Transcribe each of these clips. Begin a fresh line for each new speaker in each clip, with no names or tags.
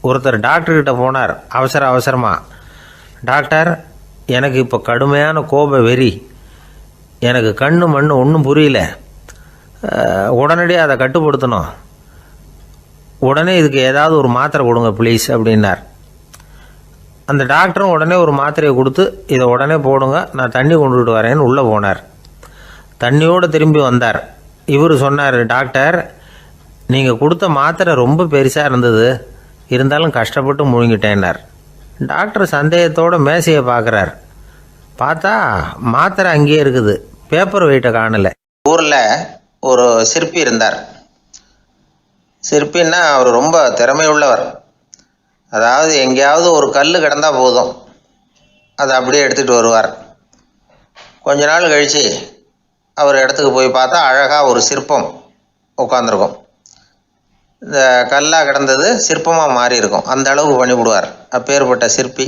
ஒருத்தர் டாக்டர்கிட்ட போனார் அவசரமாக. டாக்டர், எனக்கு இப்போ கடுமையான கோப வெறி, எனக்கு கண்ணு மண்ணு ஒன்றும் புரியல, உடனடியாக அதை கட்டுப்படுத்தணும், உடனே இதுக்கு ஏதாவது ஒரு மாத்திரை கொடுங்க ப்ளீஸ் அப்படின்னார். அந்த டாக்டரும் உடனே ஒரு மாத்திரையை கொடுத்து இதை உடனே போடுங்க, நான் தண்ணி கொண்டுகிட்டு வரேன்னு உள்ளே போனார். தண்ணியோடு திரும்பி வந்தார். இவர் சொன்னார், டாக்டர், நீங்கள் கொடுத்த மாத்திரை ரொம்ப பெருசாக இருந்தது, இருந்தாலும் கஷ்டப்பட்டு முழுங்கிட்டேன்னார். டாக்டர் சந்தேகத்தோடு மேசையை பார்க்குறார். பார்த்தா மாத்திரை அங்கேயே இருக்குது, பேப்பர் வெயிட்டை காணலை.
ஊரில் ஒரு சிற்பி இருந்தார். சிற்பின்னா அவர் ரொம்ப திறமையுள்ளவர். அதாவது எங்கேயாவது ஒரு கல் கிடந்தா போதும், அதை அப்படியே எடுத்துகிட்டு வருவார். கொஞ்ச நாள் கழித்து அவர் இடத்துக்கு போய் பார்த்தா அழகாக ஒரு சிற்பம் உட்காந்துருக்கும். இந்த கல்லாக கிடந்தது சிற்பமாக மாறி இருக்கும். அந்த அளவுக்கு பண்ணிவிடுவார் அப்பேற்பட்ட சிற்பி.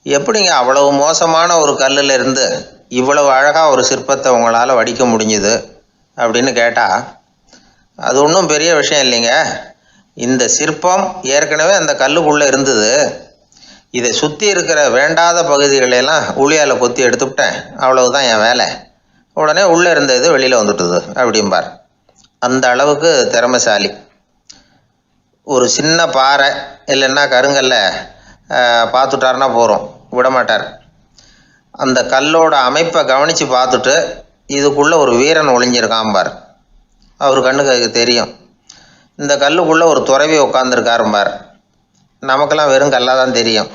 எப்படிங்க அவ்வளவு மோசமான ஒரு கல்லில் இருந்து இவ்வளவு அழகாக ஒரு சிற்பத்தை உங்களால் வடிக்க முடிஞ்சுது அப்படின்னு கேட்டால், அது ஒன்றும் பெரிய விஷயம் இல்லைங்க. இந்த சிற்பம் ஏற்கனவே அந்த கல்லுக்குள்ளே இருந்தது, இதை சுற்றி இருக்கிற வேண்டாத பகுதிகளெல்லாம் உளியால் கொத்தி எடுத்துவிட்டேன், அவ்வளவுதான் என் வேலை, உடனே உள்ளே இருந்த இது வெளியில் வந்துட்டுது அப்படிம்பார். அந்த அளவுக்கு திறமைசாலி. ஒரு சின்ன பாறை இல்லைன்னா கருங்கல்ல பார்த்துட்டாருன்னா போகிறோம், விடமாட்டார். அந்த கல்லோட அமைப்பை கவனித்து பார்த்துட்டு இதுக்குள்ளே ஒரு வீரன் ஒளிஞ்சிருக்காம்பார். அவர் கண்ணுக்கு அதுக்கு தெரியும். இந்த கல்லுக்குள்ளே ஒரு துறவி உட்காந்துருக்காரும்பார். நமக்கெல்லாம் வெறும் கல்லாக தான் தெரியும்.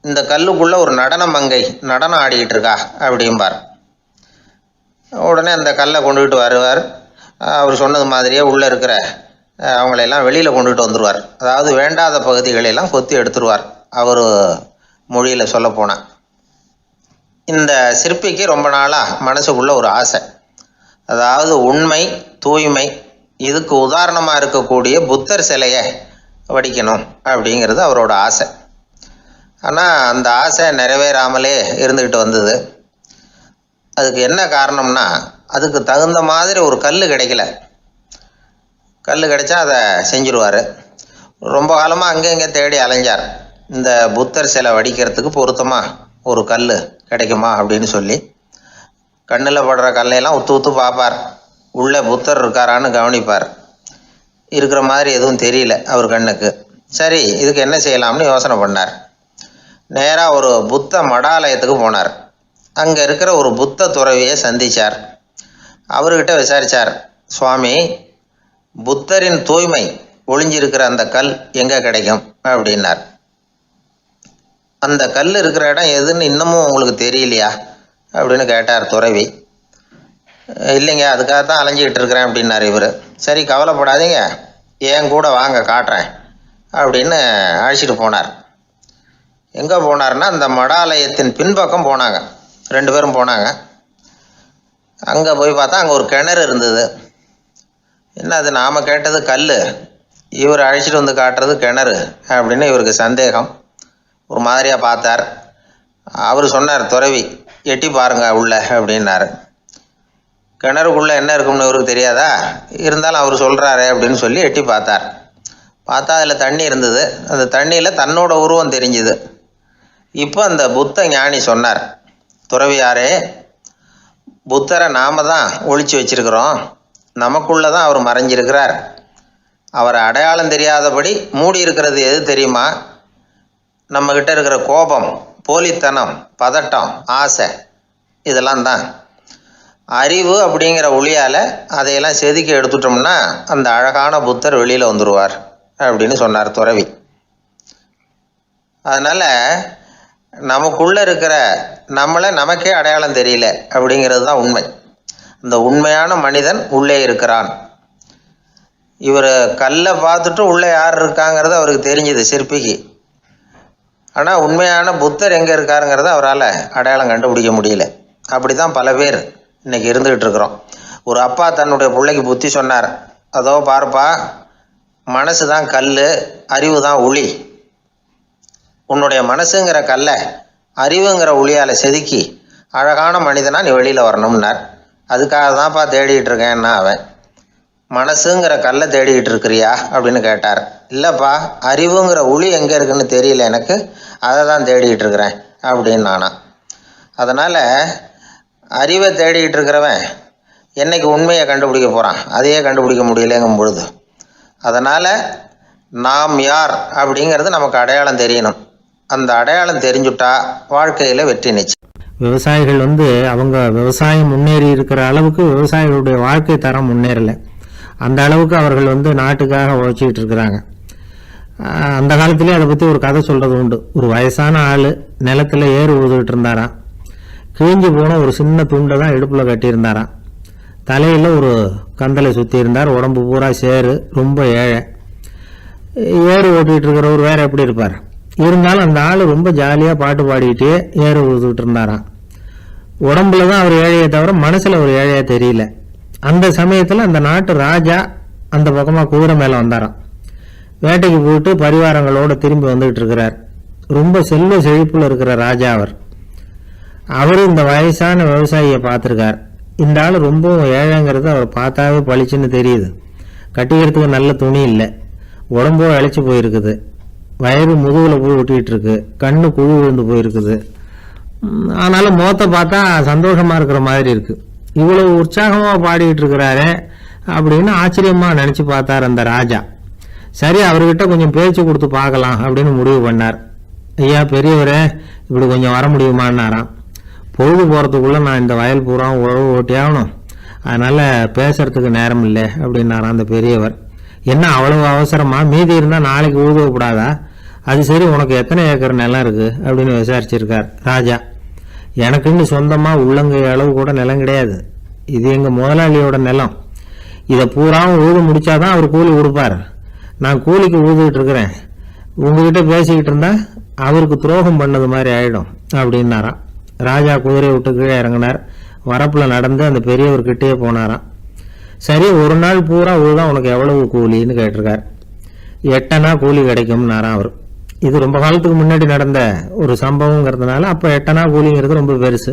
இந்த கல்லுக்குள்ளே ஒரு நடன மங்கை நடனம் ஆடிக்கிட்டு இருக்கா அப்படிம்பார். உடனே அந்த கல்லை கொண்டுகிட்டு வருவார். அவர் சொன்னது மாதிரியே உள்ளே இருக்கிற அவங்களையெல்லாம் வெளியில் கொண்டுகிட்டு வந்துடுவார். அதாவது வேண்டாத பகுதிகளெல்லாம் கொத்தி எடுத்துருவார். அவர் மொழியில் சொல்லப்போனால், இந்த சிற்பிக்கு ரொம்ப நாளாக மனசுக்குள்ளே ஒரு ஆசை. அதாவது உண்மை, தூய்மை, இதுக்கு உதாரணமாக இருக்கக்கூடிய புத்தர் சிலையை வடிக்கணும் அப்படிங்கிறது அவரோட ஆசை. ஆனால் அந்த ஆசை நிறைவேறாமலே இருந்துக்கிட்டு வந்தது. அதுக்கு என்ன காரணம்னா, அதுக்கு தகுந்த மாதிரி ஒரு கல் கிடைக்கல. கல் கிடைச்சா அதை செஞ்சுருவார். ரொம்ப காலமாக அங்கே இங்கே தேடி அலைஞ்சார், இந்த புத்தர் சிலை வடிக்கிறதுக்கு பொருத்தமாக ஒரு கல் கிடைக்குமா அப்படின்னு சொல்லி. கண்ணில் படுற கல்லையெல்லாம் உத்து உத்து பார்ப்பார். உள்ளே புத்தர் இருக்காரான்னு கவனிப்பார். இருக்கிற மாதிரி எதுவும் தெரியல அவர் கண்ணுக்கு. சரி, இதுக்கு என்ன செய்யலாம்னு யோசனை பண்ணார். நேராக ஒரு புத்த மடாலயத்துக்கு போனார். அங்கே இருக்கிற ஒரு புத்த துறவியை சந்தித்தார். அவர்கிட்ட விசாரித்தார், சுவாமி, புத்தரின் தூய்மை ஒளிஞ்சிருக்கிற அந்த கல் எங்கே கிடைக்கும் அப்படின்னார். அந்த கல் இருக்கிற இடம் எதுன்னு இன்னமும் உங்களுக்கு தெரியலையா அப்படின்னு கேட்டார் துறவி. இல்லைங்க, அதுக்காக தான் அலைஞ்சிக்கிட்டு இருக்கிறேன் அப்படின்னார் இவர். சரி, கவலைப்படாதீங்க, ஏன் கூட வாங்க காட்டுறேன் அப்படின்னு அழைச்சிட்டு போனார். எங்கே போனார்னா, அந்த மடாலயத்தின் பின்பக்கம் போனாங்க. 2 பேரும் போனாங்க. அங்கே போய் பார்த்தா அங்கே ஒரு கிணறு இருந்தது. என்ன அது, நாம் கேட்டது கல், இவர் அழைச்சிட்டு வந்து காட்டுறது கிணறு அப்படின்னு இவருக்கு சந்தேகம். ஒரு மாதிரியாக பார்த்தார். அவர் சொன்னார், துறவி, எட்டி பாருங்க உள்ள அப்படின்னாரு. கிணறுக்குள்ளே என்ன இருக்கும்னு இவருக்கு தெரியாதா, இருந்தாலும் அவர் சொல்கிறாரு அப்படின்னு சொல்லி எட்டி பார்த்தார். பார்த்தா அதில் தண்ணி இருந்தது. அந்த தண்ணியில் தன்னோட உருவம் தெரிஞ்சுது. இப்போ அந்த புத்த ஞானி சொன்னார், துறவியாரே, புத்தரை நாம் தான் ஒழிச்சு வச்சிருக்கிறோம், நமக்குள்ளே தான் அவர் மறைஞ்சிருக்கிறார். அவரை அடையாளம் தெரியாதபடி மூடி இருக்கிறது எது தெரியுமா? நம்மக்கிட்ட இருக்கிற கோபம், போலித்தனம், பதட்டம், ஆசை, இதெல்லாம் தான். அறிவு அப்படிங்கிற ஒளியால் அதையெல்லாம் செதுக்கி எடுத்துட்டோம்னா அந்த அழகான புத்தர் வெளியில் வந்துடுவார் அப்படின்னு சொன்னார் துறவி. அதனால் நமக்குள்ளே இருக்கிற நம்மளை நமக்கே அடையாளம் தெரியல அப்படிங்கிறது தான் உண்மை. அந்த உண்மையான மனிதன் உள்ளே இருக்கிறான். இவர் கல்லை பார்த்துட்டு உள்ளே யார் இருக்காங்கிறது அவருக்கு தெரிஞ்சுது சிற்பிக்கு. ஆனால் உண்மையான புத்தர் எங்கே இருக்காருங்கிறத அவரால் அடையாளம் கண்டுபிடிக்க முடியல. அப்படி தான் பல பேர் இன்றைக்கி இருந்துக்கிட்டு இருக்கிறோம். ஒரு அப்பா தன்னுடைய பிள்ளைக்கு புத்தி சொன்னார், அதோ பாருப்பா, மனசு தான் கல், அறிவு தான் உளி. உன்னுடைய மனசுங்கிற கல்லை அறிவுங்கிற ஒளியால் செதுக்கி அழகான மனிதனாக நீ வெளியில் வரணும்னார். அதுக்காக தான்ப்பா தேடிட்டு இருக்கேன்னா அவன். மனசுங்கிற கல்லை தேடிக்கிட்டு இருக்கிறியா அப்படின்னு கேட்டார். இல்லைப்பா, அறிவுங்கிற உளி எங்கே இருக்குன்னு தெரியல எனக்கு, அதை தான் தேடிக்கிட்டு இருக்கிறேன் அப்படின்னு நானா. அதனால் அறிவை தேடிக்கிட்டு இருக்கிறவன் என்னைக்கு உண்மையை கண்டுபிடிக்க போகிறான்? அதையே கண்டுபிடிக்க முடியலைங்கும் பொழுது, அதனால் நாம் யார் அப்படிங்கிறது நமக்கு அடையாளம் தெரியணும். அந்த அடையாளம் தெரிஞ்சுட்டா வாழ்க்கையில் வெற்றி நிச்சயம்.
விவசாயிகள் அவங்க விவசாயம் முன்னேறி இருக்கிற அளவுக்கு விவசாயிகளுடைய வாழ்க்கை தரம் முன்னேறலை. அந்த அளவுக்கு அவர்கள் நாட்டுக்காக உழைச்சிக்கிட்டு இருக்கிறாங்க. அந்த காலத்திலே அதை பற்றி ஒரு கதை சொல்கிறது உண்டு. ஒரு வயசான ஆள் நிலத்தில் ஏறு ஊதுகிட்டு இருந்தாராம். கிழிஞ்சு போன ஒரு சின்ன துண்டை தான் இடுப்பில் கட்டியிருந்தாராம். தலையில் ஒரு கந்தலை சுற்றி இருந்தார். உடம்பு பூரா சேரு, ரொம்ப ஏழை. ஏறு ஓட்டிகிட்டு இருக்கிறவர் வேறு எப்படி இருப்பார்? இருந்தாலும் அந்த ஆள் ரொம்ப ஜாலியாக பாட்டு பாடிக்கிட்டே ஏறு ஊதுகிட்டு இருந்தாராம். உடம்புல தான் அவர் ஏழையை தவிர மனசில் ஒரு ஏழையாக தெரியல. அந்த சமயத்தில் அந்த நாட்டு ராஜா அந்த பக்கமாக குதிரை மேலே வந்தாராம். வேட்டைக்கு போயிட்டு பரிவாரங்களோடு திரும்பி வந்துகிட்டு இருக்கிறார். ரொம்ப செல்வ செழிப்பில் இருக்கிற ராஜா அவர் இந்த வயசான விவசாயியை பார்த்துருக்கார். இந்த ஆள் ரொம்பவும் ஏழைங்கிறது அவர் பார்த்தாவே பளிச்சுன்னு தெரியுது. கட்டிக்கிறதுக்கு நல்ல துணி இல்லை, உடம்போ இழைச்சி போயிருக்குது, வயிறு முதுகில் போய் ஒட்டிகிட்டு இருக்கு, கண்ணு குழு விழுந்து போயிருக்குது. ஆனாலும் முகத்தை பார்த்தா சந்தோஷமாக இருக்கிற மாதிரி இருக்குது. இவ்வளவு உற்சாகமாக பாடிக்கிட்டு இருக்கிறாரே அப்படின்னு ஆச்சரியமாக நினச்சி பார்த்தார் அந்த ராஜா. சரி, அவர்கிட்ட கொஞ்சம் பேச்சு கொடுத்து பார்க்கலாம் அப்படின்னு முடிவு பண்ணார். ஐயா பெரியவரே, இப்படி கொஞ்சம் வர முடியுமான்னாராம். பொழுது போகிறதுக்குள்ளே நான் இந்த வயல் பூரா உழவு ஓட்டி ஆகணும், அதனால் பேசுறதுக்கு நேரம் இல்லை அப்படின்னாராம் அந்த பெரியவர். என்ன அவ்வளவு அவசரமா? மீதி இருந்தால் நாளைக்கு ஊதுவப்படாதா? அது சரி, உனக்கு எத்தனை ஏக்கர் நிலம் இருக்குது அப்படின்னு விசாரிச்சிருக்கார் ராஜா. எனக்குன்னு சொந்தமாக உள்ளங்கை அளவு கூட நிலம் கிடையாது. இது எங்கள் முதலாளியோட நிலம். இதை பூராவும் ஊது முடிச்சாதான் அவர் கூலி கொடுப்பார். நான் கூலிக்கு ஊதுகிட்டு இருக்கிறேன். உங்ககிட்ட பேசிக்கிட்டு இருந்தா அவருக்கு துரோகம் பண்ணது மாதிரி ஆயிடும் அப்படின்னாராம். ராஜா குதிரையை விட்டு கீழே இறங்கினார். வரப்பில் நடந்து அந்த பெரியவர்கிட்டே போனாராம். சரி, ஒரு நாள் பூரா ஊதான் உனக்கு எவ்வளவு கூலின்னு கேட்டிருக்கார். 8 அணா கூலி கிடைக்கும்னாராம் அவர். இது ரொம்ப காலத்துக்கு முன்னாடி நடந்த ஒரு சம்பவங்கிறதுனால அப்போ 8 அணா கூலிங்கிறது ரொம்ப பெருசு.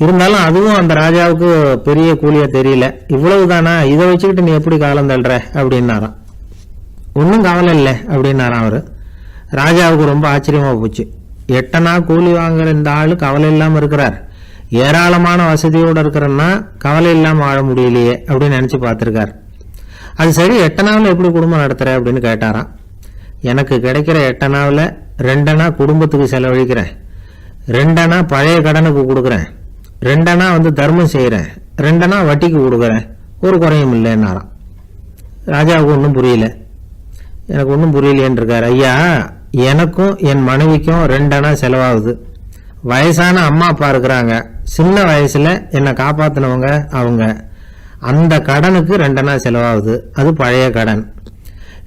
இருந்தாலும் அதுவும் அந்த ராஜாவுக்கு பெரிய கூலியா தெரியல. இவ்வளவு தானா, இதை வச்சுக்கிட்டு நீ எப்படி காலம் தள்ளுற அப்படின்னாராம். ஒன்றும் கவலை இல்லை அப்படின்னாராம் அவர். ராஜாவுக்கு ரொம்ப ஆச்சரியமாக போச்சு. 8 அணா கூலி வாங்குற இந்த ஆள் கவலை இல்லாமல் இருக்கிறார், ஏராளமான வசதியோடு இருக்கிறன்னா கவலை இல்லாமல் வாழ முடியலையே அப்படின்னு நினச்சி பார்த்துருக்கார். அது சரி, 8 அணாவில் எப்படி குடும்பம் நடத்துகிற அப்படின்னு கேட்டாராம். எனக்கு கிடைக்கிற 8 அணாவில் 2 அணா குடும்பத்துக்கு செலவழிக்கிறேன், 2 அணா பழைய கடனுக்கு கொடுக்குறேன், 2 அணா தர்மம் செய்கிறேன், 2 அணா வட்டிக்கு கொடுக்குறேன், ஒரு குறையும் இல்லைன்னாராம். ராஜாவுக்கு ஒன்றும் புரியல. எனக்கு ஒன்றும் புரியலேன்னு இருக்கார். ஐயா, எனக்கும் என் மனைவிக்கும் 2 அணா செலவாகுது. வயசான அம்மா அப்பா இருக்கிறாங்க, சின்ன வயசுல என்னை காப்பாற்றினவங்க அவங்க. அந்த கடனுக்கு 2 அணா செலவாகுது, அது பழைய கடன்.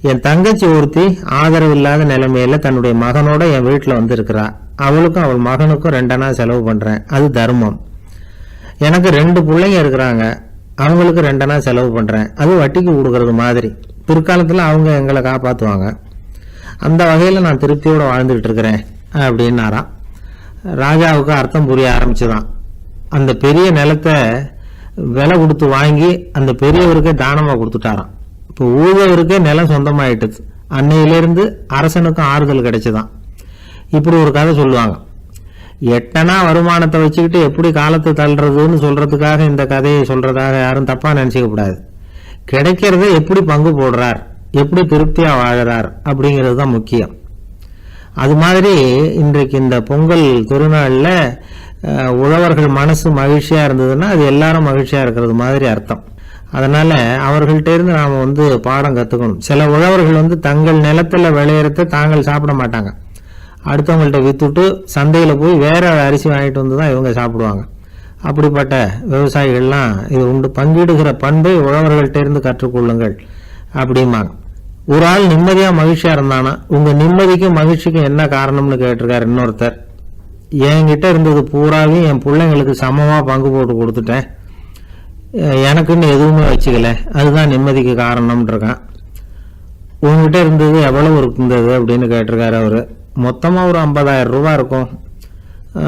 என் தங்கச்சி ஒருத்தி ஆதரவு இல்லாத நிலைமையில தன்னுடைய மகனோட என் வீட்டில் இருக்கிறா. அவளுக்கும் அவள் மகனுக்கும் 2 அணா செலவு பண்றேன், அது தர்மம். எனக்கு 2 பிள்ளைங்க இருக்கிறாங்க, அவங்களுக்கு 2 அணா செலவு பண்றேன், அது வட்டிக்கு கொடுக்கறது மாதிரி. பிற்காலத்தில் அவங்க எங்களை காப்பாற்றுவாங்க. அந்த வகையில் நான் திருப்தியோடு வாழ்ந்துகிட்டு இருக்கிறேன் அப்படின்னாராம். ராஜாவுக்கு அர்த்தம் புரிய ஆரம்பிச்சுதான். அந்த பெரிய நிலத்தை விலை கொடுத்து வாங்கி அந்த பெரியவருக்கே தானமாக கொடுத்துட்டாராம். இப்போ ஊழவருக்கே நிலம் சொந்தமாயிட்டுது. அன்னையிலேருந்து அரசனுக்கும் ஆறுதல் கிடைச்சுதான். இப்படி ஒரு கதை சொல்லுவாங்க. 8 அணா வருமானத்தை வச்சுக்கிட்டு எப்படி காலத்தை தள்ளுறதுன்னு சொல்றதுக்காக இந்த கதையை சொல்றதாக யாரும் தப்பா நினைச்சுக்க கூடாது. கிடைக்கிறத எப்படி பங்கு போடுறார், எப்படி திருப்தியா வாழறார் அப்படிங்கிறது தான் முக்கியம். அது மாதிரி இன்றைக்கு இந்த பொங்கல் திருநாளில் உழவர்கள் மனசு மகிழ்ச்சியா இருந்ததுன்னா அது எல்லாரும் மகிழ்ச்சியா இருக்கிறது மாதிரி அர்த்தம். அதனால அவர்கள்ட்ட இருந்து நாம் பாடம் கற்றுக்கணும். சில உழவர்கள் தங்கள் நிலத்தில் விளையிறத தாங்கள் சாப்பிட மாட்டாங்க, அடுத்தவங்கள்ட்ட வித்துட்டு சந்தையில் போய் வேற அரிசி வாங்கிட்டு வந்து தான் இவங்க சாப்பிடுவாங்க. அப்படிப்பட்ட விவசாயிகள்லாம் இது உண்டு. பங்கிடுகிற பண்பை உழவர்கள்ட்ட இருந்து கற்றுக்கொள்ளுங்கள் அப்படிம்பாங்க. ஒரு ஆள் நிம்மதியா மகிழ்ச்சியா இருந்தானா உங்க நிம்மதிக்கும் மகிழ்ச்சிக்கும் என்ன காரணம்னு கேட்டிருக்காரு இன்னொருத்தர். என்கிட்ட இருந்தது பூராவையும் என் பிள்ளைங்களுக்கு சமமா பங்கு போட்டு கொடுத்துட்டேன், எனக்குன்னு எதுவுமே வச்சுக்கல, அதுதான் நிம்மதிக்கு காரணம்னு இருக்கான். உங்ககிட்ட இருந்தது எவ்வளவு இருந்தது அப்படின்னு கேட்டிருக்காரு அவரு. மொத்தமா ஒரு 50,000 ரூபாய் இருக்கும்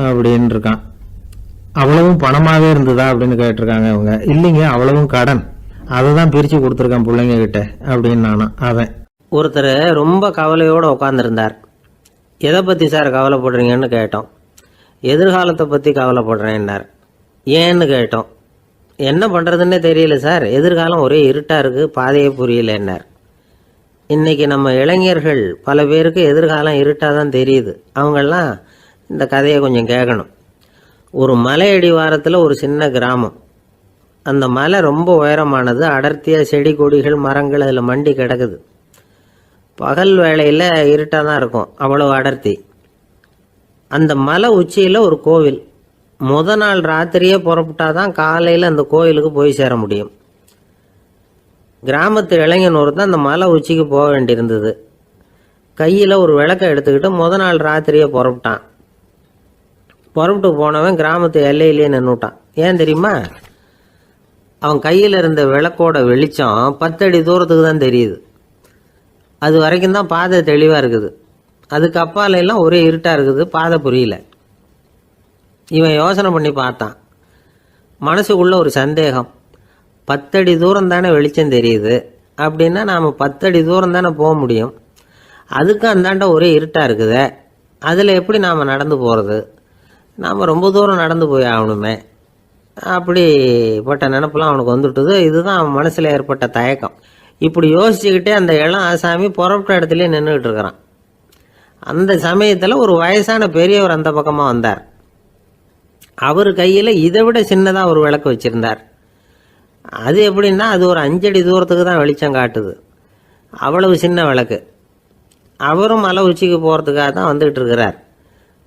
அப்படின்னு இருக்கான். அவ்வளவும் பணமாவே இருந்ததா அப்படின்னு கேட்டிருக்காங்க அவங்க. இல்லைங்க, அவ்வளவும் கடன், அதை தான் பிரித்து கொடுத்துருக்கேன் பிள்ளைங்க கிட்ட அப்படின்னு நானும் அவன். ஒருத்தர் ரொம்ப கவலையோடு உட்காந்துருந்தார். எதை பற்றி சார் கவலைப்படுறீங்கன்னு கேட்டோம். எதிர்காலத்தை பற்றி கவலைப்படுறேன்னார். ஏன்னு கேட்டோம். என்ன பண்ணுறதுன்னே தெரியல சார், எதிர்காலம் ஒரே இருட்டாக இருக்குது, பாதையே புரியலன்னார். இன்றைக்கி நம்ம இளைஞர்கள் பல பேருக்கு எதிர்காலம் இருட்டாக தான் தெரியுது. அவங்கெல்லாம் இந்த கதையை கொஞ்சம் கேட்கணும். ஒரு மலை அடிவாரத்தில் ஒரு சின்ன கிராமம். அந்த மலை ரொம்ப உயரமானது. அடர்த்தியாக செடி கொடிகள் மரங்கள் அதில் மண்டி கிடக்குது. பகல் வேளையில் இருட்டாக தான் இருக்கும், அவ்வளோ அடர்த்தி. அந்த மலை உச்சியில் ஒரு கோவில். நாள் ராத்திரியே புறப்பட்டாதான் காலையில் அந்த கோயிலுக்கு போய் சேர முடியும். கிராமத்து இளைஞன் ஒருத்தன் அந்த மலை உச்சிக்கு போக வேண்டியிருந்தது. கையில் ஒரு விளக்கை எடுத்துக்கிட்டு நாள் ராத்திரியே புறப்பட்டான். புறப்பட்டு போனவன் கிராமத்து எல்லையிலேயே நின்றுட்டான். ஏன் தெரியுமா? அவன் கையில் இருந்த விளக்கோட வெளிச்சம் 10 அடி தூரத்துக்கு தான் தெரியுது. அது வரைக்கும் தான் பாதை தெளிவாக இருக்குது. அதுக்கு அப்பால எல்லாம் ஒரே இருட்டாக இருக்குது, பாதை புரியல. இவன் யோசனை பண்ணி பார்த்தான். மனசுக்குள்ள ஒரு சந்தேகம். 10 அடி தூரம் தானே வெளிச்சம் தெரியுது, அப்படின்னா நாம் 10 அடி தூரம் தானே போக முடியும். அதுக்கு அந்தாண்ட ஒரே இருட்டாக இருக்குதே, அதில் எப்படி நாம் நடந்து போகிறது? நாம் ரொம்ப தூரம் நடந்து போய் ஆகணுமே. அப்படிப்பட்ட நினப்பெல்லாம் அவனுக்கு வந்துட்டுது. இதுதான் அவன் மனசில் ஏற்பட்ட தயக்கம். இப்படி யோசிச்சுக்கிட்டே அந்த இளம் ஆசாமி புறப்பட்ட இடத்துலேயே நின்றுக்கிட்டு இருக்கிறான். அந்த சமயத்தில் ஒரு வயசான பெரியவர் அந்த பக்கமாக வந்தார். அவர் கையில் இதை விட சின்னதாக ஒரு விளக்கு வச்சுருந்தார். அது எப்படின்னா அது ஒரு 5 அடி தூரத்துக்கு தான் வெளிச்சம் காட்டுது. அவ்வளவு சின்ன விளக்கு. அவரும் மலை உச்சிக்கு போகிறதுக்காக தான் வந்துக்கிட்டு இருக்கிறார்.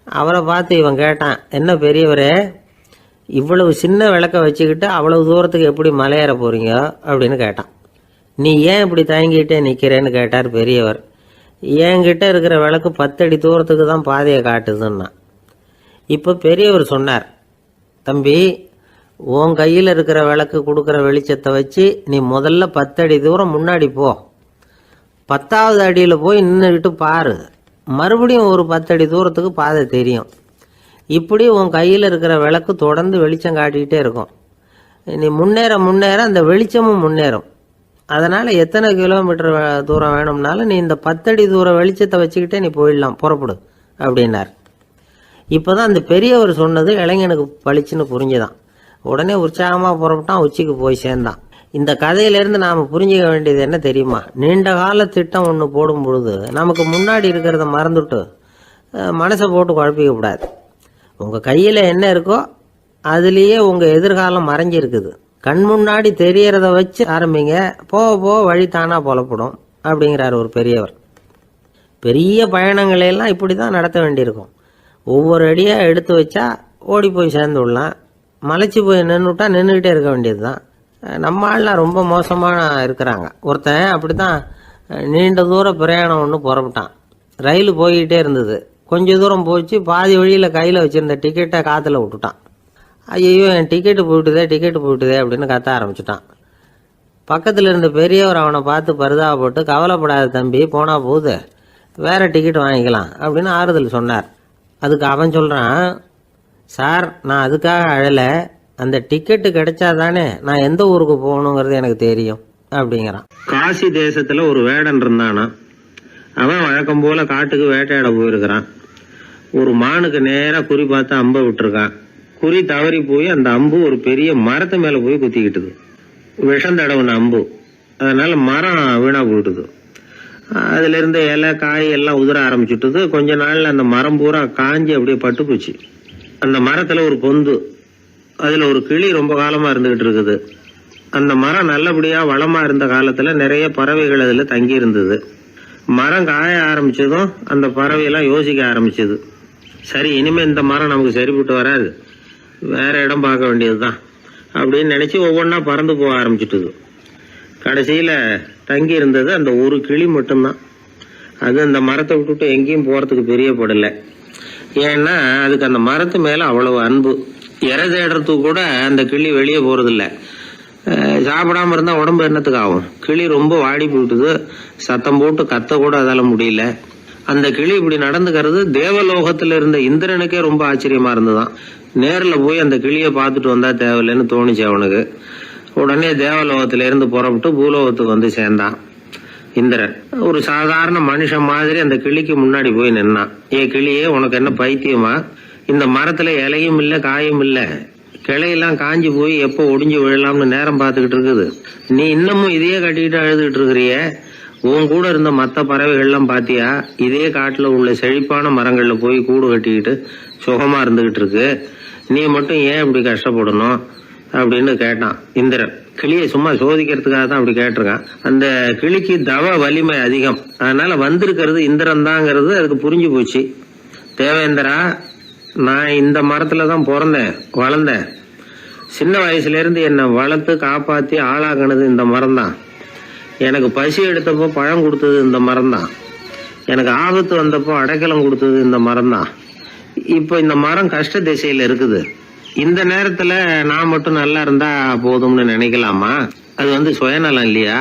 அவரை பார்த்து இவன் கேட்டான், என்ன பெரியவரே, இவ்வளவு சின்ன விளக்கை வச்சுக்கிட்டு அவ்வளவு தூரத்துக்கு எப்படி மலையேற போகிறீங்க அப்படின்னு கேட்டான். நீ ஏன் இப்படி தயங்கிட்டே நிற்கிறேன்னு கேட்டார் பெரியவர். என்கிட்ட இருக்கிற விளக்கு 10 அடி தூரத்துக்கு தான் பாதையை காட்டுதுன்னா. இப்போ பெரியவர் சொன்னார், தம்பி, உன் கையில் இருக்கிற விளக்கு கொடுக்குற வெளிச்சத்தை வச்சு நீ முதல்ல 10 அடி தூரம் முன்னாடி போ. 10வது அடியில் போய் நின்றுக்கிட்டு பாரு, மறுபடியும் ஒரு 10 அடி தூரத்துக்கு பாதை தெரியும். இப்படி உன் கையில் இருக்கிற விளக்கு தொடர்ந்து வெளிச்சம் காட்டிக்கிட்டே இருக்கும். நீ முன்னேற முன்னேற அந்த வெளிச்சமும் முன்னேறும். அதனால் எத்தனை கிலோமீட்டர் தூரம் வேணும்னாலும் நீ இந்த 10 அடி தூரம் வெளிச்சத்தை வச்சுக்கிட்டே நீ போயிடலாம், புறப்படு அப்படின்னார். இப்போ தான் அந்த பெரியவர் சொன்னது இளைஞனுக்கு பளிச்சுன்னு புரிஞ்சுதான். உடனே உற்சாகமாக புறப்பட்டான், உச்சிக்கு போய் சேர்ந்தான். இந்த கதையிலேருந்து நாம் புரிஞ்சிக்க வேண்டியது என்ன தெரியுமா? நீண்ட கால திட்டம் ஒன்று போடும் பொழுது நமக்கு முன்னாடி இருக்கிறத மறந்துட்டு மனசை போட்டு குழப்பிக்கக்கூடாது. உங்கள் கையில் என்ன இருக்கோ அதுலேயே உங்கள் எதிர்காலம் மறைஞ்சிருக்குது. கண் முன்னாடி தெரியறத வச்சு ஆரம்பிங்க, போக போக வழி தானாக புலப்படும் அப்படிங்கிறார் ஒரு பெரியவர். பெரிய பயணங்களையெல்லாம் இப்படி தான் நடத்த வேண்டியிருக்கும். ஒவ்வொரு அடியாக எடுத்து வச்சா ஓடி போய் சேர்ந்து விடலாம். மலைச்சி போய் நின்றுட்டா நின்றுக்கிட்டே இருக்க வேண்டியது தான். நம்ம ஆள்லாம் ரொம்ப மோசமான இருக்கிறாங்க. ஒருத்தன் அப்படி தான் நீண்ட தூர பிரயாணம் ஒன்று புறப்பட்டான். ரயில் போய்கிட்டே இருந்தது. கொஞ்சம் தூரம் போச்சு, பாதி வழியில் கையில் வச்சுருந்த டிக்கெட்டை காற்றுல விட்டுட்டான். ஐயோ, என் டிக்கெட்டு போயிட்டுதே அப்படின்னு கத்த ஆரம்பிச்சுட்டான். பக்கத்தில் இருந்த பெரியவர் அவனை பார்த்து பரிதாபப்பட்டு, கவலைப்படாத தம்பி, போனால் போகுது, வேறு டிக்கெட் வாங்கிக்கலாம் அப்படின்னு ஆறுதல் சொன்னார். அதுக்கு அவன் சொல்கிறான், சார், நான் அதுக்காக அழலை, அந்த டிக்கெட்டு கிடைச்சா தானே நான் எந்த ஊருக்கு போகணுங்கிறது எனக்கு தெரியும் அப்படிங்கிறான். காசி தேசத்தில் ஒரு வேடன் இருந்தானா. அவன் வழக்கம் போல காட்டுக்கு வேட்டையாட போயிருக்கிறான். ஒரு மானுக்கு நேராக குறி பார்த்து அம்பை விட்டுருக்கான். குறி தவறி போய் அந்த அம்பு ஒரு பெரிய மரத்து மேலே போய் குத்திக்கிட்டுது. விஷம் தடவுன அம்பு. அதனால மரம் வீணா போயிட்டுது. அதுல இருந்த இலை காய் எல்லாம் உதிர ஆரம்பிச்சுட்டுது. கொஞ்ச நாள்ல அந்த மரம் பூரா காஞ்சி அப்படியே பட்டு போச்சு. அந்த மரத்துல ஒரு பொந்து, அதுல ஒரு கிளி ரொம்ப காலமா இருந்துகிட்டு இருக்குது. அந்த மரம் நல்லபடியா வளமா இருந்த காலத்துல நிறைய பறவைகள் அதுல தங்கி இருந்தது. மரம் காய ஆரம்பிச்சதும் அந்த பறவையெல்லாம் யோசிக்க ஆரம்பிச்சது. சரி, இனிமே இந்த மரம் நமக்கு சரிப்பட்டு வராது, வேற இடம் பார்க்க வேண்டியதுதான் அப்படின்னு நினைச்சு ஒவ்வொன்றா பறந்து போக ஆரம்பிச்சுட்டுது. கடைசியில தங்கி இருந்தது அந்த ஒரு கிளி மட்டும்தான். அது அந்த மரத்தை விட்டுட்டு எங்கேயும் போறதுக்கு பிரியப்படலை. ஏன்னா அதுக்கு அந்த மரத்து மேல அவ்வளவு அன்பு. இறை தேடுறதுக்கு கூட அந்த கிளி வெளியே போறதில்லை. சாப்பிடாம இருந்தா உடம்பு என்னத்துக்கு ஆகும்? கிளி ரொம்ப வாடி போயிட்டுது. சத்தம் போட்டு கத்த கூட அதால முடியல. அந்த கிளி இப்படி நடந்துக்கிறது தேவலோகத்துல இருந்த இந்திரனுக்கே ரொம்ப ஆச்சரியமா இருந்துதான். நேரில் போய் அந்த கிளியை பார்த்துட்டு வந்தா தேவையில்லைன்னு தோணுச்சு அவனுக்கு. உடனே தேவலோகத்திலிருந்து புறப்பட்டு பூலோகத்துக்கு வந்து சேர்ந்தான் இந்திரன். ஒரு சாதாரண மனுஷன் மாதிரி அந்த கிளிக்கு முன்னாடி போய் நின்னான். கிளியே, உனக்கு என்ன பைத்தியமா? இந்த மரத்துல இலையும் இல்ல காயும் இல்ல, கிளையெல்லாம் காஞ்சி போய் எப்போ ஒடிஞ்சு விழலாம்னு நேரம் பார்த்துக்கிட்டு இருக்குது. நீ இன்னமும் இதையே கட்டிக்கிட்டு அழுதுகிட்டு இருக்கிறிய. உன் கூட இருந்த மற்ற பறவைகள்லாம் பாத்தியா? இதே காட்டுல உள்ள செழிப்பான மரங்கள்ல போய் கூடு கட்டிக்கிட்டு சுகமா இருந்துகிட்டு இருக்கு. நீ மட்டும் ஏன் இப்படி கஷ்டப்படணும் அப்படின்னு கேட்டான் இந்திரன். கிளியை சும்மா சோதிக்கிறதுக்காக தான் அப்படி கேட்டிருக்கான். அந்த கிளிக்கு தவ வலிமை அதிகம், அதனால வந்திருக்கிறது இந்திரன் தாங்கிறது அதுக்கு புரிஞ்சு போச்சு. தேவேந்திரா, நான் இந்த மரத்துல தான் பிறந்தேன் வளர்ந்தேன். சின்ன வயசுல இருந்து என்னை வளர்த்து காப்பாத்தி ஆளாக்குனது இந்த மரம் தான். எனக்கு பசி எடுத்தப்போ பழம் கொடுத்தது இந்த மரம் தான். எனக்கு ஆபத்து வந்தப்போ அடைக்கலம் கொடுத்தது இந்த மரம் தான். இப்போ இந்த மரம் கஷ்ட திசையில இருக்குது. இந்த நேரத்துல நான் மட்டும் நல்லா இருந்தா போதும்னு நினைக்கலாமா? அது சுயநலம் இல்லையா?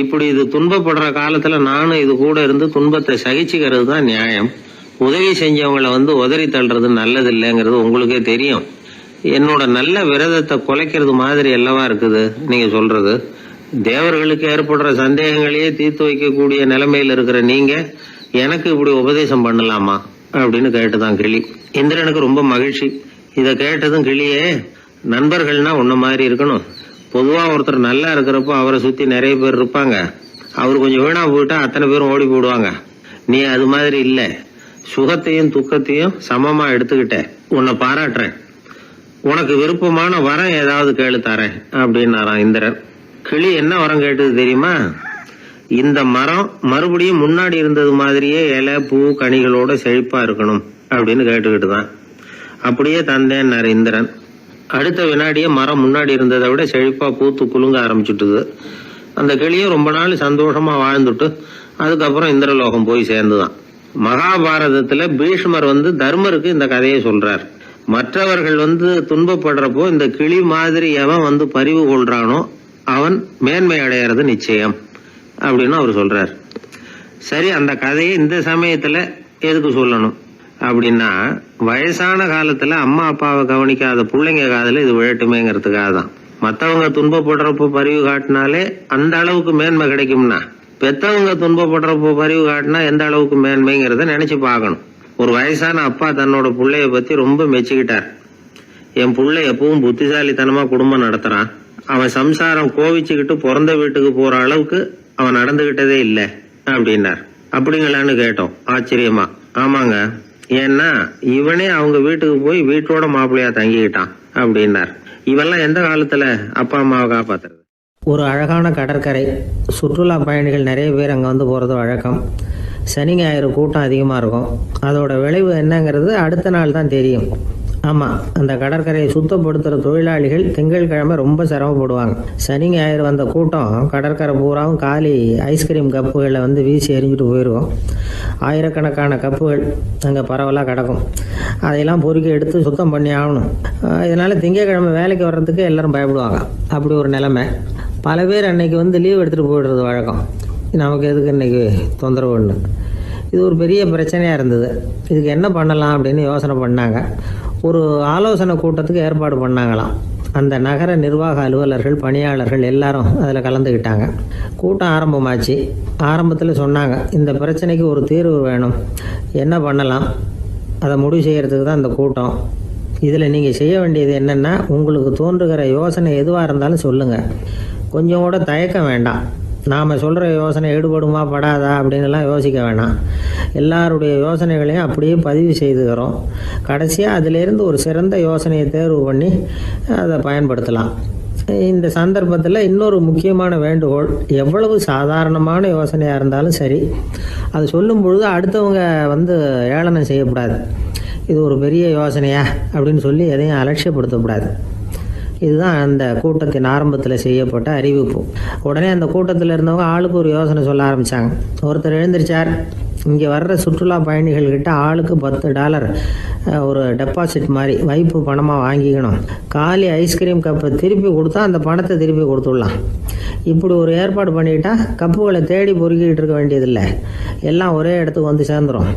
இப்படி இது துன்பப்படுற காலத்துல நானும் இது கூட இருந்து துன்பத்தை சகிச்சுக்கிறது தான் நியாயம். உதவி செஞ்சவங்களை உதறி தள்ளுறது நல்லது இல்லைங்கிறது உங்களுக்கே தெரியும். என்னோட நல்ல விரதத்தை குலைக்கிறது மாதிரி அல்லவா இருக்குது நீங்க சொல்றது. தேவர்களுக்கு ஏற்படுற சந்தேகங்களையே தீர்த்து வைக்கக்கூடிய நிலைமையில இருக்கிற நீங்க எனக்கு இப்படி உபதேசம் பண்ணலாமா அப்படின்னு கேட்டுதான் கிளி. இந்திரனுக்கு ரொம்ப மகிழ்ச்சி. இதை கேட்டதும் கிளியே, நண்பர்கள்னா உன்ன மாதிரி இருக்கணும். பொதுவா ஒருத்தர் நல்லா இருக்கிறப்போ அவரை சுத்தி நிறைய பேர் இருப்பாங்க. அவர் கொஞ்சம் வீணா போயிட்டா அத்தனை பேரும் ஓடி போடுவாங்க. நீ அது மாதிரி இல்ல. சுகத்தையும் துக்கத்தையும் சமமா எடுத்துக்கிட்ட. உன்னை பாராட்டுறேன். உனக்கு விருப்பமான வரம் ஏதாவது கேளு தரேன் அப்படின்னாராம் இந்திரன். கிளி என்ன வரம் கேட்டது தெரியுமா? இந்த மரம் மறுபடியும் முன்னாடி இருந்தது மாதிரியே இலை பூ கனிகளோட செழிப்பா இருக்கணும் அப்படின்னு கேட்டுக்கிட்டு தான். அப்படியே தந்தேன்னாரு இந்திரன். அடுத்த வினாடியே மரம் முன்னாடி இருந்ததை விட செழிப்பா பூத்து குலுங்க ஆரம்பிச்சுட்டுது. அந்த கிளியும் ரொம்ப நாள் சந்தோஷமா வாழ்ந்துட்டு அதுக்கப்புறம் இந்திரலோகம் போய் சேர்ந்துதான். மகாபாரதத்துல பீஷ்மர் தர்மருக்கு இந்த கதையை சொல்றார். மற்றவர்கள் துன்பப்படுறப்போ இந்த கிளி மாதிரி எவன் பரிவு கொள்றானோ அவன் மேன்மை அடையிறது நிச்சயம் அப்படின்னு அவர் சொல்றார். சரி, அந்த கதையை இந்த சமயத்துல எதுக்கு சொல்லணும் அப்படின்னா, வயசான காலத்துல அம்மா அப்பாவை கவனிக்காத பிள்ளைங்க காதல இது விழட்டுமேங்கிறதுக்காக தான். மற்றவங்க துன்பப்படுறப்போ பரிவு காட்டினாலே அந்த அளவுக்கு மேன்மை கிடைக்கும்னா, பெத்தவங்க துன்பப்படுறப்போ பரிவு காட்டினா எந்த அளவுக்கு மேன்மைங்கிறத நினைச்சு பார்க்கணும். ஒரு வயசான அப்பா தன்னோட பிள்ளைய பத்தி ரொம்ப மெச்சுக்கிட்டார். என் பிள்ளை எப்பவும் புத்திசாலித்தனமா குடும்பம் நடத்துறான். அவன் சம்சாரம் கோவிச்சுக்கிட்டு பிறந்த வீட்டுக்கு போற அளவுக்கு அவன் நடந்துகிட்டதே இல்லை அப்படின்னார். அப்படிங்களான்னு கேட்டோம் ஆச்சரியமா. ஆமாங்க, ஏன்னா இவனே அவங்க வீட்டுக்கு போய் வீட்டோட மாப்பிள்ளையா தங்கிக்கிட்டான் அப்படின்னார். இவெல்லாம் எந்த காலத்துல அப்பா அம்மாவை காப்பாத்துறது?
ஒரு அழகான கடற்கரை. சுற்றுலா பயணிகள் நிறைய பேர் அங்கே போகிறது வழக்கம். சனி ஞாயிறு கூட்டம் அதிகமாக இருக்கும். அதோட விளைவு என்னங்கிறது அடுத்த நாள் தான் தெரியும். ஆமாம், அந்த கடற்கரையை சுத்தப்படுத்துகிற தொழிலாளிகள் திங்கட்கிழமை ரொம்ப சிரமப்படுவாங்க. சனி ஞாயிறு வந்த கூட்டம் கடற்கரை பூராவும் காலி ஐஸ்கிரீம் கப்புகளை வீசி எறிஞ்சிட்டு போயிருக்கும். ஆயிரக்கணக்கான கப்புகள் அங்கே பரவலாக கிடக்கும். அதையெல்லாம் பொறுக்கி எடுத்து சுத்தம் பண்ணி ஆகணும். இதனால் திங்கட்கிழமை வேலைக்கு வர்றதுக்கு எல்லோரும் பயப்படுவாங்க. அப்படி ஒரு நிலைமை. பல பேர் அன்னைக்கு லீவ் எடுத்துகிட்டு போயிடுறது வழக்கம். நமக்கு எதுக்கு இன்றைக்கி தொந்தரவுன்னு. இது ஒரு பெரிய பிரச்சனையாக இருந்தது. இதுக்கு என்ன பண்ணலாம் அப்படின்னு யோசனை பண்ணாங்க. ஒரு ஆலோசனை கூட்டத்துக்கு ஏற்பாடு பண்ணாங்களாம். அந்த நகர நிர்வாக அலுவலர்கள், பணியாளர்கள் எல்லாரும் அதில் கலந்துக்கிட்டாங்க. கூட்டம் ஆரம்பமாச்சு. ஆரம்பத்தில் சொன்னாங்க, இந்த பிரச்சனைக்கு ஒரு தீர்வு வேணும், என்ன பண்ணலாம், அதை முடிவு செய்கிறதுக்கு தான் இந்த கூட்டம். இதில் நீங்கள் செய்ய வேண்டியது என்னென்னா, உங்களுக்கு தோன்றுகிற யோசனை எதுவாக இருந்தாலும் சொல்லுங்கள். கொஞ்சம் கூட தயக்கம் வேண்டாம். நாம் சொல்கிற யோசனை ஈடுபடுமா படாதா அப்படின்லாம் யோசிக்க வேணாம். எல்லாருடைய யோசனைகளையும் அப்படியே பதிவு செய்துக்கிறோம். கடைசியாக அதிலேருந்து ஒரு சிறந்த யோசனையை தேர்வு பண்ணி அதை பயன்படுத்தலாம். இந்த சந்தர்ப்பத்தில் இன்னொரு முக்கியமான வேண்டுகோள், எவ்வளவு சாதாரணமான யோசனையாக இருந்தாலும் சரி, அது சொல்லும் பொழுது அடுத்தவங்க ஏளனம் செய்யக்கூடாது. இது ஒரு பெரிய யோசனையா அப்படின்னு சொல்லி எதையும் அலட்சியப்படுத்தக்கூடாது. இதுதான் அந்த கூட்டத்தின் ஆரம்பத்தில் செய்யப்பட்ட அறிவிப்பு. உடனே அந்த கூட்டத்தில் இருந்தவங்க ஆளுக்கு ஒரு யோசனை சொல்ல ஆரம்பித்தாங்க. ஒருத்தர் எழுந்திரிச்சார், இங்கே வர்ற சுற்றுலா பயணிகள்கிட்ட ஆளுக்கு $10 ஒரு டெபாசிட் மாதிரி வைப்பு பணமாக வாங்கிக்கணும். காலி ஐஸ்கிரீம் கப்பை திருப்பி கொடுத்தா அந்த பணத்தை திருப்பி கொடுத்துடலாம். இப்படி ஒரு ஏற்பாடு பண்ணிக்கிட்டா கப்புகளை தேடி பொறுக்கிட்டு இருக்க வேண்டியதில்லை, எல்லாம் ஒரே இடத்துக்கு சேர்ந்துடும்.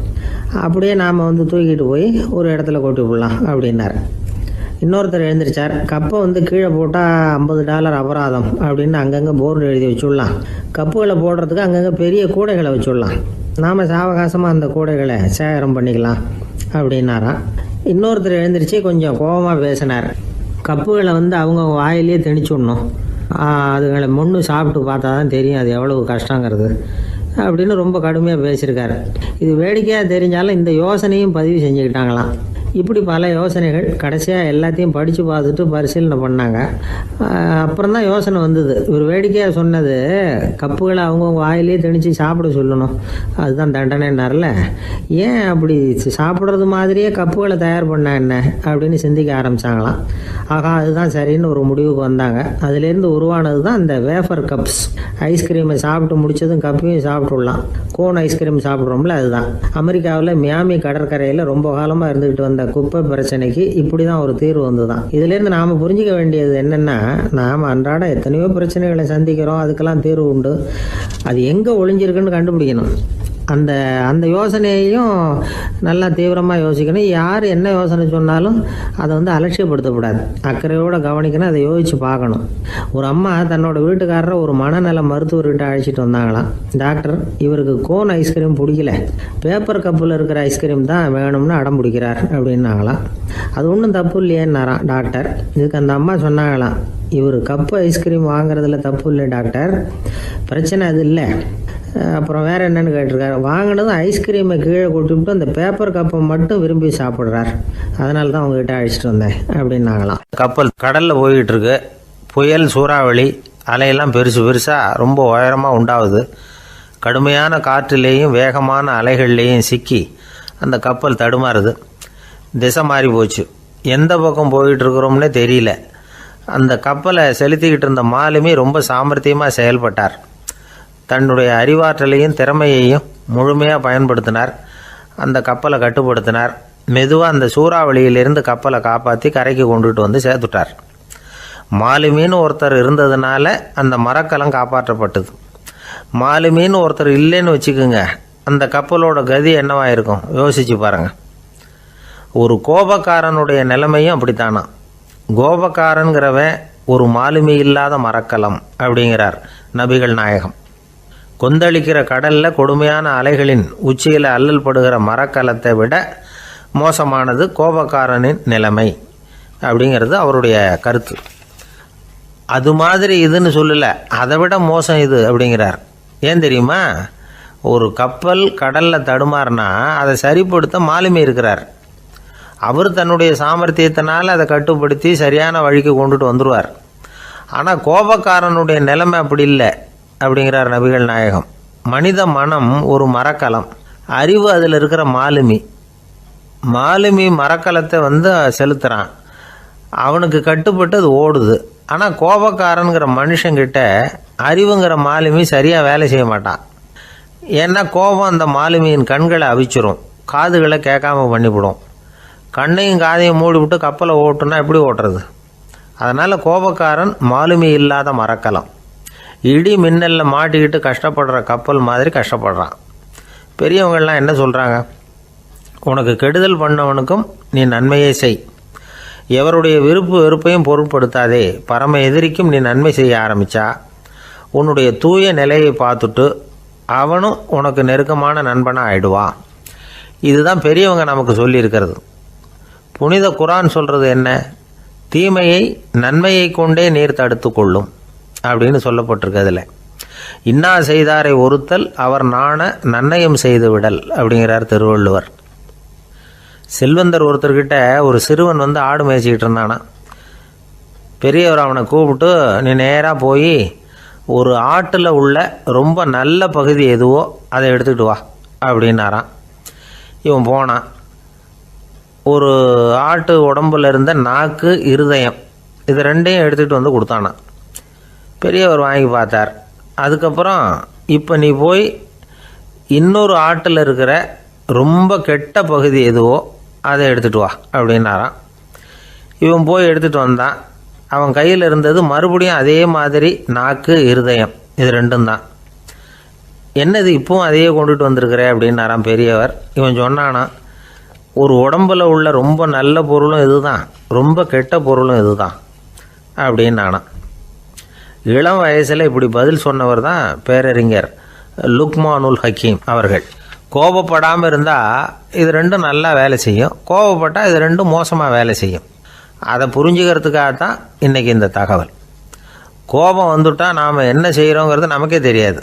அப்படியே நாம் தூக்கிட்டு போய் ஒரு இடத்துல கொட்டி விடலாம் அப்படின்னார். இன்னொருத்தர் எழுந்திரிச்சார். கப்பை கீழே போட்டால் $50 அபராதம் அப்படின்னு அங்கங்கே போர்டு எழுதி வச்சுடலாம். கப்புகளை போடுறதுக்கு அங்கங்கே பெரிய கூடைகளை வச்சுடலாம். நாம் சாவகாசமாக அந்த கூடைகளை சேகரம் பண்ணிக்கலாம் அப்படின்னாராம். இன்னொருத்தர் எழுந்திரிச்சு கொஞ்சம் கோபமாக பேசினார். கப்புகளை அவங்க வாயிலே திணிச்சுடணும், அதுங்களை முன்னு சாப்பிட்டு பார்த்தா தான் தெரியும் அது எவ்வளவு கஷ்டங்கிறது அப்படின்னு ரொம்ப கடுமையாக பேசியிருக்காரு. இது வேடிக்கையாக தெரிஞ்சாலும் இந்த யோசனையும் பதிவு செஞ்சுக்கிட்டாங்களாம். இப்படி பல யோசனைகள். கடைசியாக எல்லாத்தையும் படித்து பார்த்துட்டு பரிசீலனை பண்ணாங்க. அப்புறம் தான் யோசனை வந்தது. இவர் வேடிக்கையாக சொன்னது கப்புகளை அவங்கவுங்க வாயிலே திணிச்சு சாப்பிட சொல்லணும், அதுதான் தண்டனைன்னார்ல. ஏன் அப்படி சாப்பிட்றது மாதிரியே கப்புகளை தயார் பண்ண என்ன அப்படின்னு சிந்திக்க ஆரம்பித்தாங்களாம். ஆகா, அதுதான் சரின்னு ஒரு முடிவுக்கு வந்தாங்க. அதுலேருந்து உருவானது தான் இந்த வேஃபர் கப்ஸ். ஐஸ்கிரீமை சாப்பிட்டு முடித்ததும் கப்பையும் சாப்பிட்டுடலாம். கோன் ஐஸ்கிரீம் சாப்பிட்றோம்ல, அதுதான். அமெரிக்காவில் மியாமி கடற்கரையில் ரொம்ப காலமாக இருந்துக்கிட்டு வந்த குப்பை பிரச்சனைக்கு இப்படி தான் ஒரு தீர்வு வந்துதான். இதுலேருந்து நாம் புரிஞ்சிக்க வேண்டியது என்னென்னா, நாம் அன்றாட எத்தனையோ பிரச்சனைகளை சந்திக்கிறோம், அதுக்கெல்லாம் தீர்வு உண்டு. அது எங்கே ஒளிஞ்சிருக்குன்னு கண்டுபிடிக்கணும். அந்த யோசனையையும் நல்லா தீவிரமாக யோசிக்கணும். யார் என்ன யோசனை சொன்னாலும் அதை அலட்சியப்படுத்தக்கூடாது. அக்கறையோடு கவனிக்கணும், அதை யோசித்து பார்க்கணும். ஒரு அம்மா தன்னோட வீட்டுக்காரரை ஒரு மனநல மருத்துவர்கிட்ட அழைச்சிட்டு வந்தாங்களாம். டாக்டர், இவருக்கு கோன் ஐஸ்கிரீம் பிடிக்கல, பேப்பர் கப்பில் இருக்கிற ஐஸ்கிரீம் தான் வேணும்னு அடம் பிடிக்கிறார் அப்படின்னாங்களாம். அது ஒன்றும் தப்பு இல்லையேன்னாராம் டாக்டர். இதுக்கு அந்த அம்மா சொன்னாங்களாம், இவர் கப்பு ஐஸ்கிரீம் வாங்குறதுல தப்பு இல்லை டாக்டர், பிரச்சனை அது இல்லை. அப்புறம் வேறு என்னென்னு கேட்டிருக்காரு. வாங்கினதும் ஐஸ்கிரீமை கீழே கொட்டிவிட்டு அந்த பேப்பர் கப்பை மட்டும் விரும்பி சாப்பிட்றார், அதனால தான் உங்ககிட்ட அழைச்சிட்டு வந்தேன் அப்படின்னாங்களாம்.
கப்பல் கடலில் போய்கிட்டு இருக்கு. புயல், சூறாவளி, அலையெல்லாம் பெருசாக ரொம்ப உயரமாக உண்டாகுது. கடுமையான காற்றிலேயும் வேகமான அலைகள்லேயும் சிக்கி அந்த கப்பல் தடுமாறுது. திசை மாறி போச்சு. எந்த பக்கம் போயிட்டு இருக்கிறோம்னே தெரியல. அந்த கப்பலை செலுத்திக்கிட்டு இருந்த மாலுமி ரொம்ப சாமர்த்தியமாக செயல்பட்டார். தன்னுடைய அறிவாற்றலையும் திறமையையும் முழுமையாக பயன்படுத்தினார். அந்த கப்பலை கட்டுப்படுத்தினார். மெதுவாக அந்த சூறாவளியிலிருந்து கப்பலை காப்பாற்றி கரைக்கு கொண்டுட்டு வந்து சேர்த்துட்டார். மாலுமின்னு ஒருத்தர் இருந்ததுனால அந்த மரக்கலம் காப்பாற்றப்பட்டது. மாலுமின்னு ஒருத்தர் இல்லைன்னு வச்சுக்கோங்க, அந்த கப்பலோட கதி என்னவாயிருக்கும் யோசிச்சு பாருங்க. ஒரு கோபக்காரனுடைய நிலைமையும் அப்படித்தானா. கோபக்காரன்கிறவன் ஒரு மாலுமி இல்லாத மரக்கலம் அப்படிங்கிறார் நபிகள் நாயகம். கொந்தளிக்கிற கடலில் கொடுமையான அலைகளின் உச்சியில் அல்லல் படுகிற மரக்கலத்தை விட மோசமானது கோபக்காரனின் நிலைமை அப்படிங்கிறது அவருடைய கருத்து. அது மாதிரி இதுன்னு சொல்லலை, அதை விட மோசம் இது அப்படிங்கிறார். ஏன் தெரியுமா? ஒரு கப்பல் கடலில் தடுமாறினா அதை சரிப்படுத்த மாலுமி இருக்கிறார். அவர் தன்னுடைய சாமர்த்தியத்தினால் அதை கட்டுப்படுத்தி சரியான வழிக்கு கொண்டுட்டு வந்துடுவார். ஆனால் கோபக்காரனுடைய நிலைமை அப்படி இல்லை அப்படிங்கிறார் நபிகள் நாயகம். மனித மனம் ஒரு மரக்கலம், அறிவு அதில் இருக்கிற மாலுமி. மாலுமி மரக்கலத்தை செலுத்துகிறான், அவனுக்கு கட்டுப்பட்டு அது ஓடுது. ஆனால் கோபக்காரனுங்கிற மனுஷங்கிட்ட அறிவுங்கிற மாலுமி சரியாக வேலை செய்ய மாட்டான். ஏன்னா கோபம் அந்த மாலுமியின் கண்களை அவிச்சிரும், காதுகளை கேட்காம பண்ணிவிடும். கண்ணையும் காதையும் மூடிவிட்டு கப்பலை ஓட்டுனா எப்படி ஓட்டுறது? அதனால் கோபக்காரன் மாலுமி இல்லாத மரக்கலம். இடி மின்னலில் மாட்டிக்கிட்டு கஷ்டப்படுற கப்பல் மாதிரி கஷ்டப்படுறான். பெரியவங்கள்லாம் என்ன சொல்கிறாங்க? உனக்கு கெடுதல் பண்ணவனுக்கும் நீ நன்மையை செய், எவருடைய விருப்பு வெறுப்பையும் பொருட்படுத்தாதே, பரம எதிரிக்கும் நீ நன்மை செய்ய ஆரம்பித்தா உன்னுடைய தூய நிலையை பார்த்துட்டு அவனும் உனக்கு நெருக்கமான நண்பனாக ஆயிடுவான். இதுதான் பெரியவங்க நமக்கு சொல்லியிருக்கிறது. புனித குரான் சொல்கிறது என்ன? தீமையை நன்மையை கொண்டே நீர் தடுத்து கொள்ளும் அப்படின்னு சொல்லப்பட்டிருக்கிறதுல. இன்னா செய்தாரை ஒருத்தல் அவர் நாண நன்னயம் செய்து விடல் அப்படிங்கிறார் திருவள்ளுவர். செல்வந்தர் ஒருத்தர்கிட்ட ஒரு சிறுவன் ஆடு மேய்ச்சிக்கிட்டு இருந்தானா. பெரியவர் அவனை கூப்பிட்டு, நீ நேராக போய் ஒரு ஆட்டில் உள்ள ரொம்ப நல்ல பகுதி எதுவோ அதை எடுத்துக்கிட்டு வா அப்படின்னாரான். இவன் போனான். ஒரு ஆட்டு உடம்புல இருந்த நாக்கு, இருதயம், இது ரெண்டையும் எடுத்துகிட்டு வந்து கொடுத்தானான். பெரியவர் வாங்கி பார்த்தார். அதுக்கப்புறம் இப்போ நீ போய் இன்னொரு ஆட்டில் இருக்கிற ரொம்ப கெட்ட பகுதி எதுவோ அதை எடுத்துகிட்டு வா அப்படின்னாரான். இவன் போய் எடுத்துகிட்டு வந்தான். அவன் கையில் இருந்தது மறுபடியும் அதே மாதிரி நாக்கு, இருதயம், இது ரெண்டும் தான். என்னது இப்பவும் அதையே கொண்டுட்டு வந்திருக்கிற அப்படின்னாரான் பெரியவர். இவன் சொன்னானா, ஒரு உடம்பில் உள்ள ரொம்ப நல்ல பொருளும் இதுதான், ரொம்ப கெட்ட பொருளும் இதுதான் அப்படின்னு நானாம். இளம் வயசில் இப்படி பதில் சொன்னவர் தான் பேரறிஞர் லுக்மானுல் ஹக்கீம் அவர்கள். கோபப்படாமல் இருந்தால் இது ரெண்டும் நல்லா வேலை செய்யும், கோபப்பட்டால் இது ரெண்டும் மோசமாக வேலை செய்யும். அதை புரிஞ்சுக்கிறதுக்காக தான் இன்றைக்கி இந்த தகவல். கோபம் வந்துட்டால் நாம் என்ன செய்கிறோங்கிறது நமக்கே தெரியாது.